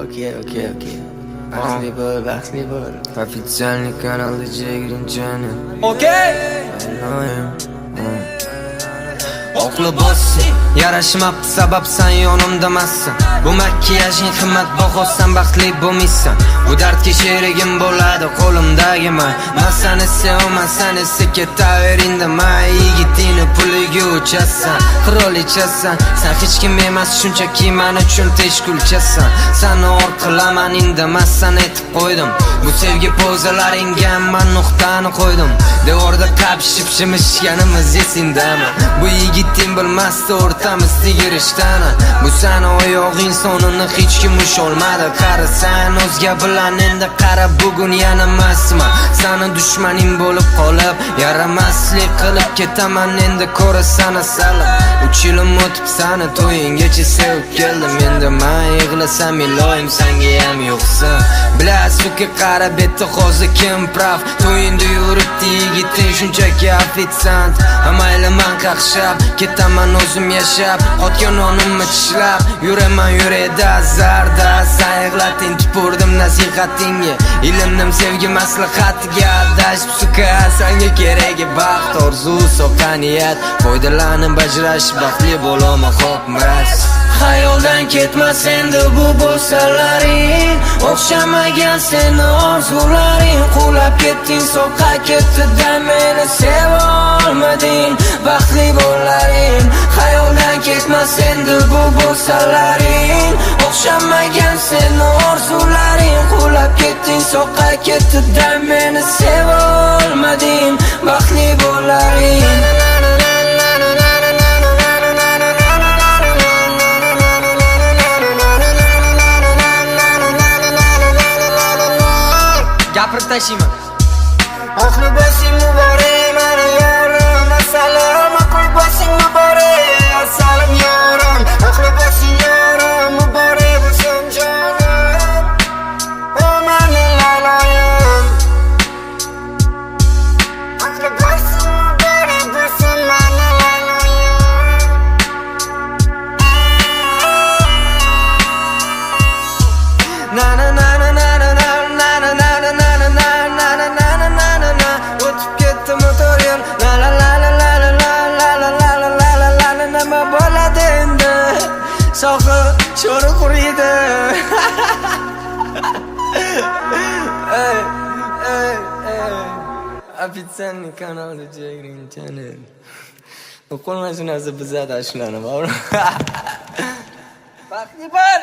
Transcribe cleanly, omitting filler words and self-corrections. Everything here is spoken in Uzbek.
Okey. Bahsli bo'l. Официальный канал DJ Grinchani. Okey. Oqli bossing, yarashmabdi sabab sen yonimdamassan. Bu makiyajing qimmatbaho, sen baxtli bo'lmaysan. Bu dardga sherigim bo'ladi qo'limdagi may. Men seni sevaman, sen esa ketaver indamay. Yigitini puliga uchasan, qirolichasan. Sen hech kim emas, shunchaki men uchun teshkulchasan. Seni or qilaman, indamassan aytib qo'ydim. Bu sevgi pozalaringga men nuqtani qo'ydim. Devorda qapishib shimishganimiz esingdami? Bu yigiting bilmasdi o'rtamizda girishdan. Bu seni oyog'ing sonini hech kim usholmadi. Qarasan o'zga bilan endi qara bugun yana emasman. Seni dushmaning bo'lib qolib, yaramaslik qilib ketaman endi ko'rasan asalim. 3 yilim o'tib seni to'yinggacha sevib keldim. Endi men yig'lasam iloyim senga ham yo'qsan. Bilasizki qara betda hozir kim prav? To'yingda yuribdi yigiting shunchaki ofitsiant. Mayli men qaqshab ketaman o'zim yashab, qotgan onimni tishlab yuraman yureda zarda. Sen yig'lating tupurdim nasihatingga, ilindim sevgi maslahatiga. Adashib suka senga keragi baxt, orzu, so'qa niyat, foydalanib bajrash baxtli bo'loma xo'p miras. Xayoldan ketmas endi bu bo'salaring, o'xshamagan seni orzularing. Qulab ketding, so'qqa ketdi-da meni sevolmading, baxtli bo'laring. Xayoldan ketmas endi bu bo'salaring, o'xshamagan seni orzularing. Qulab ketding, so'qqa ketdi-da meni sevolmading, baxtli bo'laring. Gapirib tashlayman. Aqli boshing muborak, meni yorim. Assalom, aqli boshing muborak. Assalom yorim, aqli boshing yorim. Muborak bo'lsin jonim. O meni laloyim. Aqli boshing muborak bo'lsin meni laloyim. Na na na na na o'tib ketdi motor yo'l. La la la la la la la la la la la la la la la. Nima bo'ladi endi? Sohi sho'ri quriydi. Официальный канал DJ Grinchani. Qo'lmashinasi bizada shularni bor. Baxtli bo'l.